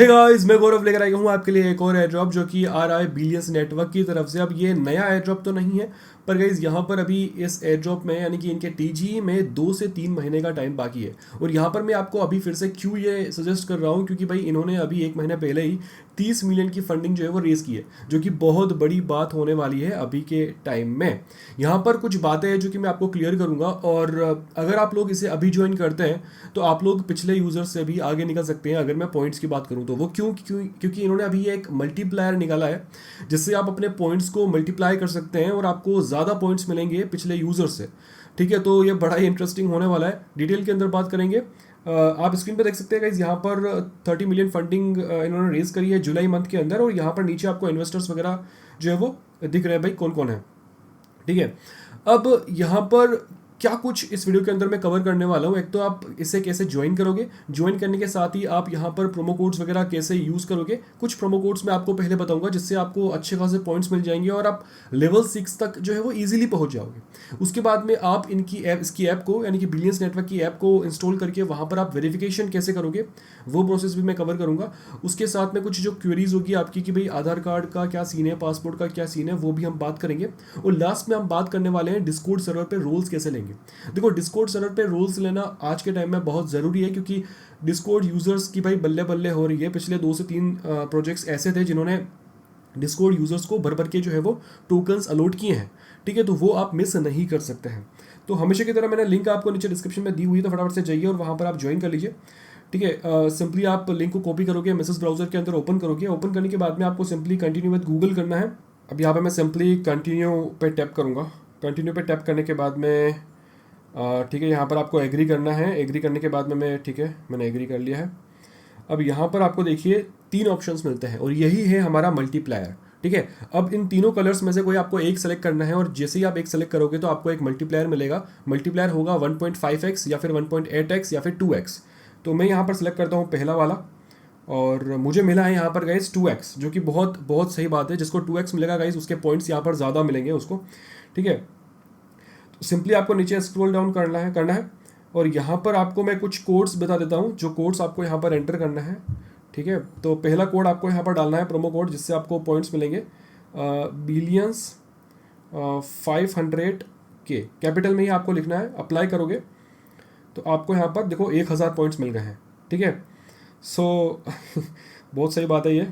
Hey guys, मैं गौरव लेकर आया हूँ आपके लिए एक और एयर ड्रॉप जो कि आ रहा है बिलियंस नेटवर्क की तरफ से। अब ये नया एयर ड्रॉप तो नहीं है, पर गाइस यहाँ पर अभी इस एयर ड्रॉप में यानी कि इनके टीजी में 2 से 3 महीने का टाइम बाकी है। और यहाँ पर मैं आपको अभी फिर से क्यों ये सजेस्ट कर रहा हूँ, क्योंकि भाई इन्होंने अभी 1 महीने पहले ही 30 मिलियन की फंडिंग जो है वो रेस की है, जो कि बहुत बड़ी बात होने वाली है अभी के टाइम में। यहाँ पर कुछ बातें हैं जो कि मैं आपको क्लियर करूंगा, और अगर आप लोग इसे अभी ज्वाइन करते हैं तो आप लोग पिछले यूजर से भी आगे निकल सकते हैं। अगर मैं पॉइंट्स की बात करूं तो वो क्योंकि इन्होंने अभी ये एक मल्टीप्लायर निकाला है जिससे आप अपने पॉइंट्स को मल्टीप्लाई कर सकते हैं और आपको ज़्यादा पॉइंट्स मिलेंगे पिछले यूजर से। ठीक है, तो ये बड़ा ही इंटरेस्टिंग होने वाला है। डिटेल के अंदर बात करेंगे। आप स्क्रीन पर देख सकते हैं गाइस, यहाँ पर 30 मिलियन फंडिंग इन्होंने रेज करी है जुलाई मंथ के अंदर, और यहाँ पर नीचे आपको इन्वेस्टर्स वगैरह जो है वो दिख रहे हैं भाई कौन कौन है। ठीक है, अब यहाँ पर क्या कुछ इस वीडियो के अंदर मैं कवर करने वाला हूँ। एक तो आप इसे कैसे ज्वाइन करोगे, ज्वाइन करने के साथ ही आप यहाँ पर प्रोमो कोड्स वगैरह कैसे यूज़ करोगे। कुछ प्रोमो कोड्स मैं आपको पहले बताऊंगा जिससे आपको अच्छे खासे पॉइंट्स मिल जाएंगे और आप लेवल 6 तक जो है वो इजीली पहुंच जाओगे। उसके बाद में आप इसकी ऐप को यानी कि बिलियंस नेटवर्क की ऐप को इंस्टॉल करके वहाँ पर आप वेरिफिकेशन कैसे करोगे वो प्रोसेस भी मैं कवर करूँगा। उसके साथ में कुछ जो क्वेरीज होगी आपकी कि भाई आधार कार्ड का क्या सीन है, पासपोर्ट का क्या सीन है, वो भी हम बात करेंगे। और लास्ट में हम बात करने वाले हैं डिस्कॉर्ड सर्वर पे रोल्स कैसे लेंगे। देखो, डिस्कॉर्ड सर्वर पे रोल्स लेना आज के टाइम में बहुत ज़रूरी है, क्योंकि डिस्कॉर्ड यूज़र्स की भाई बल्ले बल्ले हो रही है। पिछले 2 से 3 प्रोजेक्ट्स ऐसे थे जिन्होंने डिस्कॉर्ड यूज़र्स को भर भर के जो है वो टोकन्स अलॉट किए हैं। ठीक है, तो वो आप मिस नहीं कर सकते हैं। तो हमेशा की तरह मैंने लिंक आपको नीचे डिस्क्रिप्शन में दी हुई है, तो फटाफट से जाइए और वहाँ पर आप ज्वाइन कर लीजिए। ठीक है, सिंपली आप लिंक को कॉपी करोगे, मैसेज ब्राउजर के अंदर ओपन करोगे। ओपन करने के बाद में आपको सिंपली कंटिन्यू विद गूगल करना है। अब यहाँ पे मैं सिंपली कंटिन्यू पे टैप करूँगा। कंटिन्यू पे टैप करने के बाद में ठीक है, यहाँ पर आपको एग्री करना है। एग्री करने के बाद में ठीक है, मैंने एग्री कर लिया है। अब यहाँ पर आपको देखिए 3 ऑप्शंस मिलते हैं और यही है हमारा मल्टीप्लायर। ठीक है, अब इन तीनों कलर्स में से कोई आपको एक सेलेक्ट करना है, और जैसे ही आप एक सेलेक्ट करोगे तो आपको एक मल्टीप्लायर मिलेगा। मल्टीप्लायर होगा 1.5x या फिर 1.8x या फिर 2x। तो मैं यहाँ पर सेलेक्ट करता हूँ पहला वाला, और मुझे मिला है यहाँ पर गाइस 2x, जो कि बहुत बहुत सही बात है। जिसको 2x मिलेगा गाइस उसके पॉइंट्स यहाँ पर ज़्यादा मिलेंगे उसको। ठीक है, सिंपली आपको नीचे स्क्रॉल डाउन करना है और यहाँ पर आपको मैं कुछ कोड्स बता देता हूँ, जो कोड्स आपको यहाँ पर एंटर करना है। ठीक है, तो पहला कोड आपको यहाँ पर डालना है, प्रोमो कोड, जिससे आपको पॉइंट्स मिलेंगे बिलियंस 500 के कैपिटल में ही आपको लिखना है। अप्लाई करोगे तो आपको यहाँ पर देखो 1000 पॉइंट्स मिल गए हैं। ठीक है, सो बहुत सही बात है ये।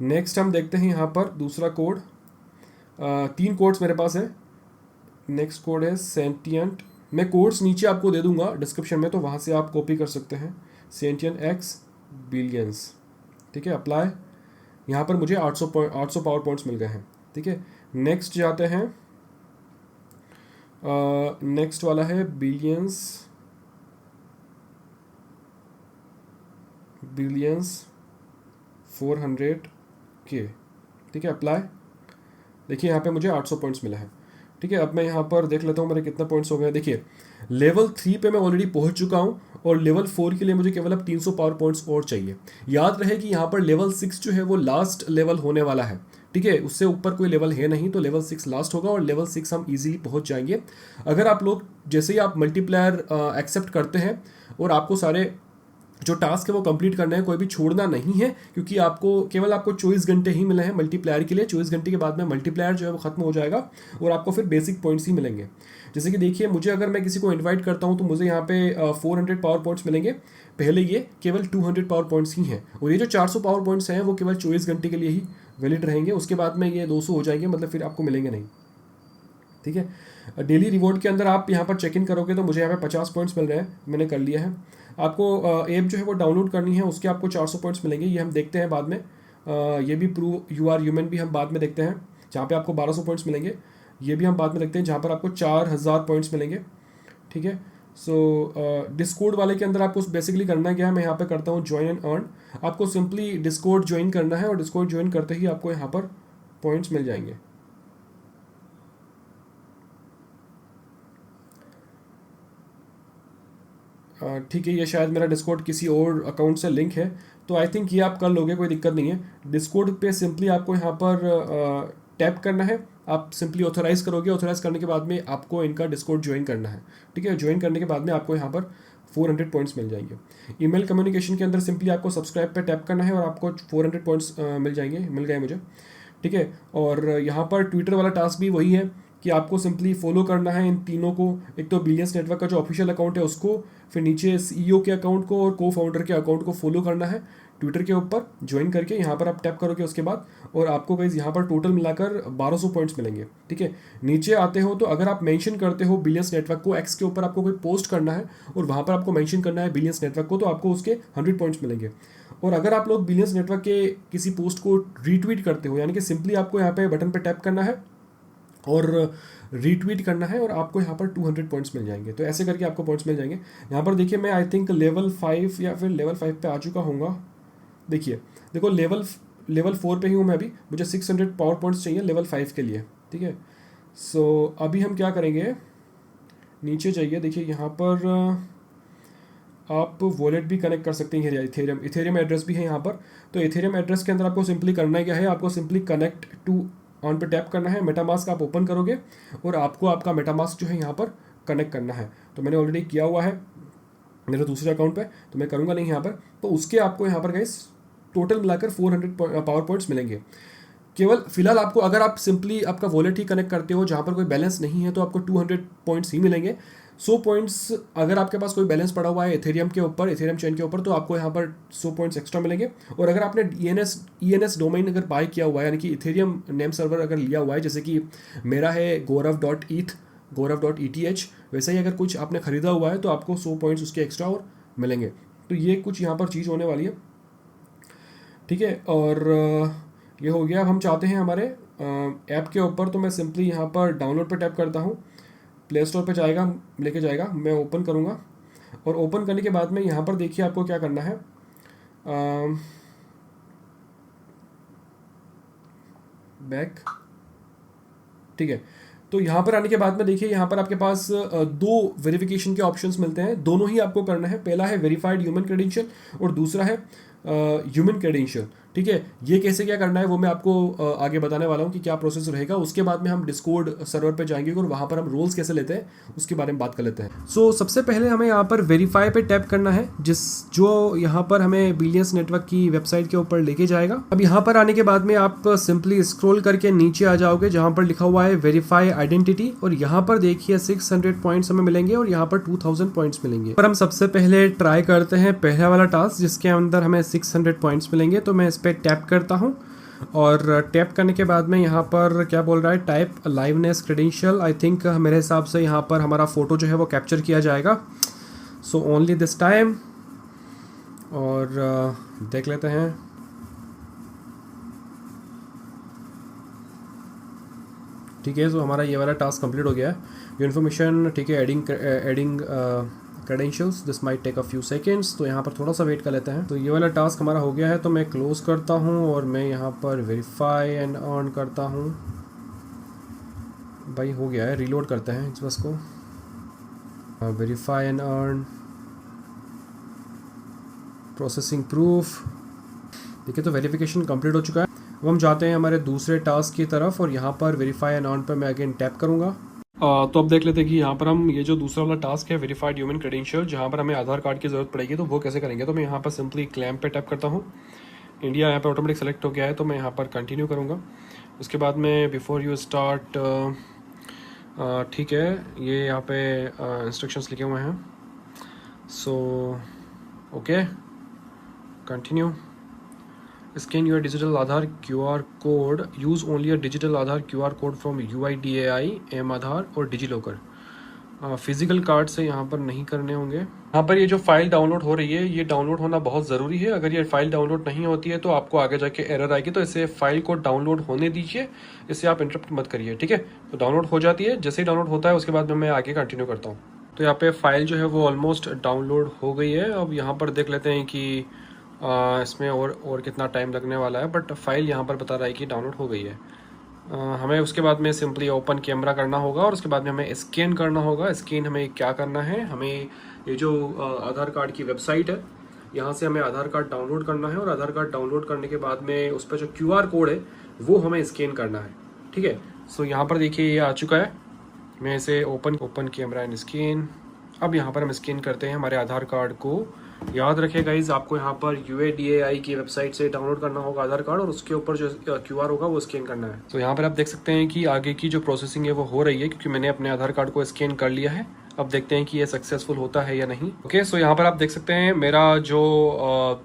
नेक्स्ट हम देखते हैं यहाँ पर दूसरा कोड। 3 कोड्स मेरे पास है। नेक्स्ट कोड है सेंटियंट। मैं कोड्स नीचे आपको दे दूंगा डिस्क्रिप्शन में, तो वहाँ से आप कॉपी कर सकते हैं। Sentient x billions. ठीक है, अप्लाई। यहाँ पर मुझे 800 पावर पॉइंट्स मिल गए हैं। ठीक है, नेक्स्ट जाते हैं। नेक्स्ट वाला है बिलियंस 400 के। ठीक है, अप्लाई। देखिए यहाँ पे मुझे 800 पॉइंट्स मिला है। ठीक है, अब मैं यहाँ पर देख लेता हूँ मेरे कितने पॉइंट्स हो गए। देखिए, लेवल 3 पे मैं ऑलरेडी पहुँच चुका हूँ, और लेवल 4 के लिए मुझे केवल अब 300 पावर पॉइंट्स और चाहिए। याद रहे कि यहाँ पर लेवल 6 जो है वो लास्ट लेवल होने वाला है। ठीक है, उससे ऊपर कोई लेवल है नहीं, तो लेवल 6 लास्ट होगा और लेवल 6 हम इजीली पहुँच जाएंगे। अगर आप लोग जैसे ही आप मल्टीप्लायर एक्सेप्ट करते हैं और आपको सारे जो टास्क है वो कंप्लीट करना है, कोई भी छोड़ना नहीं है, क्योंकि आपको 24 घंटे ही मिले हैं मल्टीप्लायर के लिए। 24 घंटे के बाद में मल्टीप्लायर जो है वो खत्म हो जाएगा और आपको फिर बेसिक पॉइंट्स ही मिलेंगे। जैसे कि देखिए, मुझे अगर मैं किसी को इनवाइट करता हूँ तो मुझे यहाँ पे 400 पावर पॉइंट्स मिलेंगे। पहले ये केवल 200 पावर पॉइंट्स ही हैं, और ये जो 400 पावर पॉइंट्स हैं वो केवल 24 घंटे के लिए ही वैलिड रहेंगे। उसके बाद में ये 200 हो जाएंगे, मतलब फिर आपको मिलेंगे नहीं। ठीक है, डेली रिवॉर्ड के अंदर आप यहाँ पर चेक इन करोगे तो मुझे यहाँ पे 50 पॉइंट्स मिल रहे हैं, मैंने कर लिया है। आपको ऐप जो है वो डाउनलोड करनी है, उसके आपको 400 पॉइंट्स मिलेंगे, ये हम देखते हैं बाद में। ये भी प्रूव यू आर ह्यूमन भी हम बाद में देखते हैं, जहाँ पे आपको 1200 पॉइंट्स मिलेंगे। ये भी हम बाद में देखते हैं, जहाँ पर आपको 4000 पॉइंट्स मिलेंगे। ठीक है, सो डिस्कॉर्ड वाले के अंदर आपको बेसिकली करना क्या है, मैं यहाँ पे करता हूँ ज्वाइन एंड अर्न। आपको सिंपली डिस्कॉर्ड ज्वाइन करना है, और डिस्कॉर्ड ज्वाइन करते ही आपको यहाँ पर पॉइंट्स मिल जाएंगे। ठीक है, ये शायद मेरा डिस्कॉर्ड किसी और अकाउंट से लिंक है, तो आई थिंक ये आप कर लोगे, कोई दिक्कत नहीं है। डिस्कॉर्ड पे सिंपली आपको यहाँ पर टैप करना है। आप सिंपली ऑथराइज़ करोगे, ऑथराइज़ करने के बाद में आपको इनका डिस्कॉर्ड ज्वाइन करना है। ठीक है, ज्वाइन करने के बाद में आपको यहाँ पर 400 पॉइंट्स मिल जाएंगे। ईमेल कम्युनिकेशन के अंदर सिंपली आपको सब्सक्राइब पे टैप करना है और आपको 400 पॉइंट्स मिल गए मुझे, ठीक है। और यहाँ पर ट्विटर वाला टास्क भी वही है कि आपको सिंपली फॉलो करना है इन तीनों को, एक तो बिलियंस नेटवर्क का जो ऑफिशियल अकाउंट है उसको, फिर नीचे CEO के अकाउंट को और को फाउंडर के अकाउंट को फॉलो करना है ट्विटर के ऊपर ज्वाइन करके। यहाँ पर आप टैप करोगे उसके बाद, और आपको गाइस यहाँ पर टोटल मिलाकर 1200 पॉइंट्स मिलेंगे, ठीक है। नीचे आते हो तो अगर आप मेंशन करते हो बिलियंस नेटवर्क को, एक्स के ऊपर आपको कोई पोस्ट करना है और वहाँ पर आपको मेंशन करना है बिलियंस नेटवर्क को, तो आपको उसके 100 पॉइंट्स मिलेंगे। और अगर आप लोग बिलियंस नेटवर्क के किसी पोस्ट को रीट्वीट करते हो, यानी कि सिंपली आपको यहाँ पे बटन पे टैप करना है और रीट्वीट करना है और आपको यहाँ पर 200 पॉइंट्स मिल जाएंगे। तो ऐसे करके आपको पॉइंट्स मिल जाएंगे। यहाँ पर देखिए मैं आई थिंक लेवल 5 या फिर लेवल 5 पे आ चुका हूँगा। देखो लेवल 4 पे ही हूँ मैं अभी, मुझे 600 पावर पॉइंट्स चाहिए लेवल 5 के लिए, ठीक है। सो अभी हम क्या करेंगे, नीचे जाइए, देखिए यहाँ पर आप वॉलेट भी कनेक्ट कर सकते हैं, इथेरियम एड्रेस भी है यहाँ पर। तो इथेरियम एड्रेस के अंदर आपको सिंपली करना क्या है, आपको सिंपली कनेक्ट टू ऑन पे टैप करना है, मेटामास्क आप ओपन करोगे और आपको आपका मेटामास्क जो है यहाँ पर कनेक्ट करना है। तो मैंने ऑलरेडी किया हुआ है मेरे दूसरे अकाउंट पे, तो मैं करूँगा नहीं यहाँ पर। तो उसके आपको यहाँ पर गाइस टोटल मिलाकर 400 पावर पॉइंट्स मिलेंगे। केवल फिलहाल आपको, अगर आप सिंपली आपका वॉलेट ही कनेक्ट करते हो जहाँ पर कोई बैलेंस नहीं है, तो आपको 200 पॉइंट्स ही मिलेंगे। 100 पॉइंट्स अगर आपके पास कोई बैलेंस पड़ा हुआ है इथेरियम चेन के ऊपर, तो आपको यहाँ पर 100 पॉइंट्स एक्स्ट्रा मिलेंगे। और अगर आपने ENS डोमेन अगर बाय किया हुआ है, यानी कि इथेरियम नेम सर्वर अगर लिया हुआ है, जैसे कि मेरा है गौरव.eth, वैसे ही अगर कुछ आपने खरीदा हुआ है तो आपको 100 पॉइंट्स उसके एक्स्ट्रा और मिलेंगे। तो ये कुछ यहाँ पर चीज़ होने वाली है, ठीक है। और ये हो गया। अब हम चाहते हैं हमारे ऐप के ऊपर, तो मैं सिंपली यहाँ पर डाउनलोड पे टैप करता हूँ, प्ले स्टोर पे लेके जाएगा, मैं ओपन करूँगा। और ओपन करने के बाद में यहाँ पर देखिए आपको क्या करना है, बैक, ठीक है। तो यहाँ पर आने के बाद में देखिए यहाँ पर आपके पास 2 वेरिफिकेशन के ऑप्शंस मिलते हैं, दोनों ही आपको करना है। पहला है वेरीफाइड ह्यूमन क्रेडेंशियल और दूसरा है ह्यूमन क्रेडेंशियल, ठीक है। ये कैसे क्या करना है वो मैं आपको आगे बताने वाला हूँ कि क्या प्रोसेस रहेगा। उसके बाद में हम डिस्कॉर्ड सर्वर पे जाएंगे और वहाँ पर हम रोल्स कैसे लेते हैं उसके बारे में बात कर लेते हैं। सो सबसे पहले हमें यहाँ पर वेरीफाई पे टैप करना है, जो यहाँ पर हमें बिलियंस नेटवर्क की वेबसाइट के ऊपर लेके जाएगा। अब यहाँ पर आने के बाद में आप सिंपली स्क्रॉल करके नीचे आ जाओगे जहाँ पर लिखा हुआ है वेरीफाई आइडेंटिटी, और यहाँ पर देखिए 600 पॉइंट्स हमें मिलेंगे और यहाँ पर 2000 पॉइंट्स मिलेंगे। पर हम सबसे पहले ट्राई करते हैं पहला वाला टास्क जिसके अंदर हमें 600 पॉइंट्स मिलेंगे। तो मैं इस पर टैप करता हूं और टैप करने के बाद में यहाँ पर क्या बोल रहा है, type liveness credential. I think मेरे हिसाब से यहाँ पर हमारा फोटो जो है वो कैप्चर किया जाएगा। सो ओनली दिस टाइम, और देख लेते हैं। ठीक है, तो हमारा ये वाला टास्क कंप्लीट हो गया है। ये इन्फॉर्मेशन, ठीक है, adding credentials, this might take a few seconds. तो यहाँ पर थोड़ा सा वेट कर लेते हैं। तो ये वाला टास्क हमारा हो गया है, तो मैं क्लोज करता हूँ और मैं यहाँ पर वेरीफाई एंड अर्न करता हूँ। भाई हो गया है, रीलोड करते हैं इस बस को। Verify and earn, processing proof. देखिए तो वेरिफिकेशन कंप्लीट हो चुका है। अब हम जाते हैं हमारे दूसरे टास्क की तरफ और यहाँ पर वेरीफाई एंड अर्न पर मैं अगेन टैप करूँगा। तो अब देख लेते हैं कि यहाँ पर हम ये जो दूसरा वाला टास्क है वेरीफाइड ह्यूमन क्रेडेंशियल, जहाँ पर हमें आधार कार्ड की ज़रूरत पड़ेगी, तो वो कैसे करेंगे। तो मैं यहाँ पर सिंपली क्लेम पे टैप करता हूँ। इंडिया यहाँ पर ऑटोमेटिक सेलेक्ट हो गया है, तो मैं यहाँ पर कंटिन्यू करूँगा। उसके बाद में बिफोर यू स्टार्ट, ठीक है, ये यहाँ पे इंस्ट्रक्शंस लिखे हुए हैं। So okay, continue. Scan your digital Aadhaar QR code. Use only a digital Aadhaar QR code from UIDAI, M-Aadhaar और DigiLocker. फिजिकल कार्ड से यहाँ पर नहीं करने होंगे। यहाँ पर ये जो फाइल डाउनलोड हो रही है, ये डाउनलोड होना बहुत ज़रूरी है। अगर ये फाइल डाउनलोड नहीं होती है तो आपको आगे जाके एरर आएगी। तो इसे फाइल को डाउनलोड होने दीजिए, इससे आप इंटरप्ट मत करिए, ठीक है। तो डाउनलोड हो जाती है, जैसे ही डाउनलोड होता है उसके बाद में मैं आगे कंटिन्यू करता हूँ। तो यहाँ पे फाइल जो है वो ऑलमोस्ट डाउनलोड हो गई है। अब यहाँ पर देख लेते हैं कि इसमें और कितना टाइम लगने वाला है, बट फाइल यहाँ पर बता रहा है कि डाउनलोड हो गई है। हमें उसके बाद में सिंपली ओपन कैमरा करना होगा और उसके बाद में हमें स्कैन करना होगा। स्कैन हमें क्या करना है, हमें ये जो आधार कार्ड की वेबसाइट है, यहाँ से हमें आधार कार्ड डाउनलोड करना है और आधार कार्ड डाउनलोड करने के बाद में उस पर जो QR कोड है वो हमें स्कैन करना है, ठीक है। सो यहाँ पर देखिए ये आ चुका है। मैं इसे ओपन कैमरा एंड स्कैन, अब यहाँ पर हम स्कैन करते हैं हमारे आधार कार्ड को। याद रखिए गाइज, आपको यहाँ पर UADAI की वेबसाइट से डाउनलोड करना होगा आधार कार्ड, और उसके ऊपर जो QR होगा वो स्कैन करना है। तो यहाँ पर आप देख सकते हैं कि आगे की जो प्रोसेसिंग है वो हो रही है, क्योंकि मैंने अपने आधार कार्ड को स्कैन कर लिया है। अब देखते हैं कि ये सक्सेसफुल होता है या नहीं। ओके, सो यहाँ पर आप देख सकते हैं मेरा जो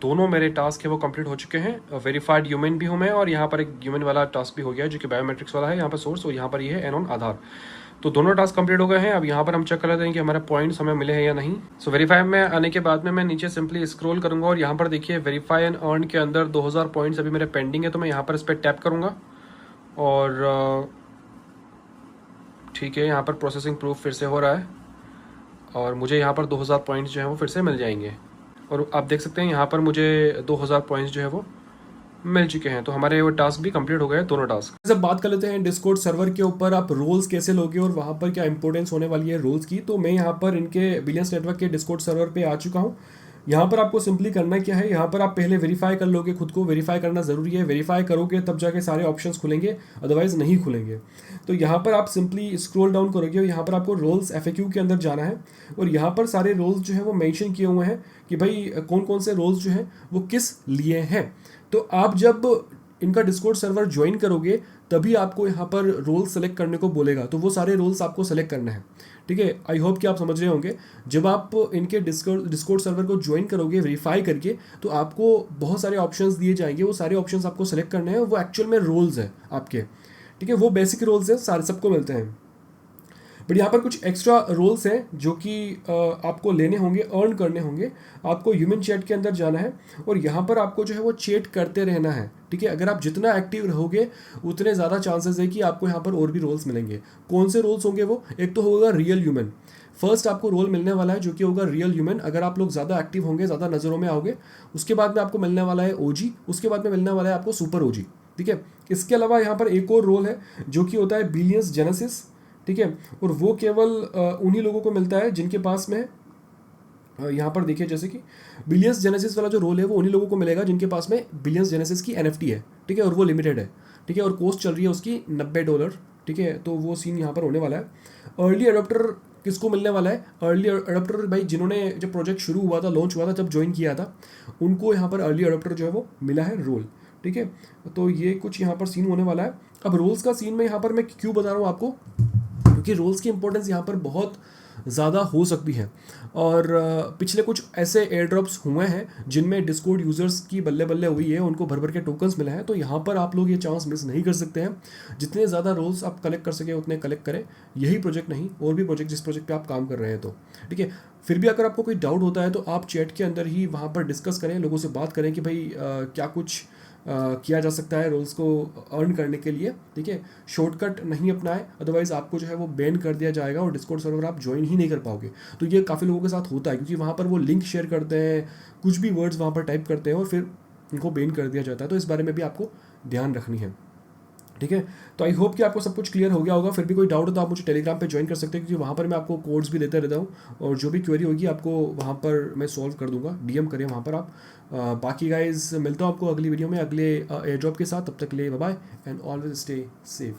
दोनों मेरे टास्क है वो कंप्लीट हो चुके हैं। वेरीफाइड ह्यूमन भी हूँ मैं, और यहाँ पर एक ह्यूमन वाला टास्क भी हो गया है जो कि बायोमेट्रिक्स वाला है। यहाँ पर सोर्स और यहाँ पर ये है एन ऑन आधार। तो दोनों टास्क कंप्लीट हो गए हैं। अब यहाँ पर हम चेक कर लेते हैं कि हमारे पॉइंट्स हमें मिले हैं या नहीं। सो वेरीफाई में आने के बाद में मैं नीचे सिंपली स्क्रॉल करूंगा, और यहाँ पर देखिए वेरीफाई एंड अर्न के अंदर 2000 पॉइंट्स अभी मेरे पेंडिंग है। तो मैं यहाँ पर इस पर टैप करूंगा, और ठीक है, यहाँ पर प्रोसेसिंग प्रूफ फिर से हो रहा है, और मुझे यहाँ पर 2000 पॉइंट्स जो है वो फिर से मिल जाएंगे। और आप देख सकते हैं यहाँ पर मुझे 2000 पॉइंट्स जो है वो मिल चुके हैं। तो हमारे वो टास्क भी कंप्लीट हो गए, दोनों टास्क। जब बात कर लेते हैं डिस्कॉर्ड सर्वर के ऊपर आप रोल्स कैसे लोगे और वहाँ पर क्या इंपॉर्टेंस होने वाली है रोल्स की, तो मैं यहाँ पर इनके बिलियंस नेटवर्क के डिस्कॉर्ड सर्वर पे आ चुका हूँ। यहाँ पर आपको सिंपली करना क्या है, यहाँ पर आप पहले वेरीफाई कर लोगे, खुद को वेरीफाई करना ज़रूरी है। वेरीफाई करोगे तब जाके सारे ऑप्शंस खुलेंगे, अदरवाइज नहीं खुलेंगे। तो यहाँ पर आप सिंपली स्क्रॉल डाउन करोगे और यहाँ पर आपको रोल्स FAQ के अंदर जाना है, और यहाँ पर सारे रोल्स जो है वो मेंशन किए हुए हैं कि भाई कौन कौन से रोल्स जो हैं वो किस लिए हैं। तो आप जब इनका डिस्कॉर्ड सर्वर ज्वाइन करोगे तभी आपको यहाँ पर रोल सेलेक्ट करने को बोलेगा, तो वो सारे रोल्स आपको सेलेक्ट करने हैं। ठीक है, आई होप कि आप समझ रहे होंगे। जब आप इनके डिस्कॉर्ड सर्वर को ज्वाइन करोगे वेरीफाई करके, तो आपको बहुत सारे ऑप्शंस दिए जाएंगे, वो सारे ऑप्शंस आपको सेलेक्ट करने हैं। वो एक्चुअल में रोल्स हैं आपके, ठीक है, वो बेसिक रोल्स हैं, सारे सबको मिलते हैं। बट यहाँ पर कुछ एक्स्ट्रा रोल्स हैं जो कि आपको लेने होंगे, अर्न करने होंगे। आपको ह्यूमन चैट के अंदर जाना है, और यहाँ पर आपको जो है वो चैट करते रहना है। ठीक है, अगर आप जितना एक्टिव रहोगे उतने ज़्यादा चांसेस है कि आपको यहाँ पर और भी रोल्स मिलेंगे। कौन से रोल्स होंगे वो, एक तो होगा रियल ह्यूमन। फर्स्ट आपको रोल मिलने वाला है जो कि होगा रियल ह्यूमन, अगर आप लोग ज़्यादा एक्टिव होंगे, ज़्यादा नज़रों में आओगे। उसके बाद में आपको मिलने वाला है OG, उसके बाद में मिलने वाला है आपको सुपर OG। ठीक है, इसके अलावा यहाँ पर एक और रोल है जो कि होता है बिलियंस जेनेसिस। ठीक है, और वो केवल उन्हीं लोगों को मिलता है जिनके पास में यहाँ पर देखिए, जैसे कि बिलियंस जेनेसिस वाला जो रोल है वो उन्हीं लोगों को मिलेगा जिनके पास में बिलियंस जेनेसिस की NFT है। ठीक है, और वो लिमिटेड है। ठीक है, और कॉस्ट चल रही है उसकी $90। ठीक है, तो वो सीन यहाँ पर होने वाला है। अर्ली अडोप्टर किसको मिलने वाला है, अर्ली अडोप्टर भाई जिन्होंने जब प्रोजेक्ट शुरू हुआ था, लॉन्च हुआ था, जब ज्वाइन किया था, उनको यहाँ पर अर्ली अडोप्टर जो है वो मिला है रोल। ठीक है, तो ये कुछ यहाँ पर सीन होने वाला है। अब रोल्स का सीन में यहाँ पर मैं क्यों बता रहा हूँ आपको, क्योंकि रोल्स की इंपॉर्टेंस यहाँ पर बहुत ज़्यादा हो सकती है। और पिछले कुछ ऐसे एयर ड्रॉप्स हुए हैं जिनमें डिस्कॉर्ड यूज़र्स की बल्ले बल्ले हुई है, उनको भर भर के टोकन्स मिले हैं। तो यहाँ पर आप लोग ये चांस मिस नहीं कर सकते हैं। जितने ज़्यादा रोल्स आप कलेक्ट कर सके उतने कलेक्ट करें। यही प्रोजेक्ट नहीं, और भी प्रोजेक्ट जिस प्रोजेक्ट पे आप काम कर रहे हैं। तो ठीक है, फिर भी अगर आपको कोई डाउट होता है तो आप चैट के अंदर ही वहाँ पर डिस्कस करें, लोगों से बात करें कि भाई क्या कुछ किया जा सकता है रोल्स को अर्न करने के लिए। ठीक है, शॉर्टकट नहीं अपनाएं, अदरवाइज आपको जो है वो बैन कर दिया जाएगा और डिस्कॉर्ड सर्वर आप ज्वाइन ही नहीं कर पाओगे। तो ये काफ़ी लोगों के साथ होता है, क्योंकि वहाँ पर वो लिंक शेयर करते हैं, कुछ भी वर्ड्स वहाँ पर टाइप करते हैं और फिर उनको बैन कर दिया जाता है। तो इस बारे में भी आपको ध्यान रखनी है। ठीक है, तो आई होप कि आपको सब कुछ क्लियर हो गया होगा। फिर भी कोई डाउट हो तो आप मुझे टेलीग्राम पे ज्वाइन कर सकते हैं, क्योंकि वहाँ पर मैं आपको कोड्स भी देता रहता हूँ, और जो भी क्वेरी होगी आपको वहाँ पर मैं सॉल्व कर दूंगा। DM करें वहाँ पर आप। बाकी गाइज मिलता हूँ आपको अगली वीडियो में अगले एयर ड्रॉप के साथ। तब तक के लिए bye bye and always stay safe.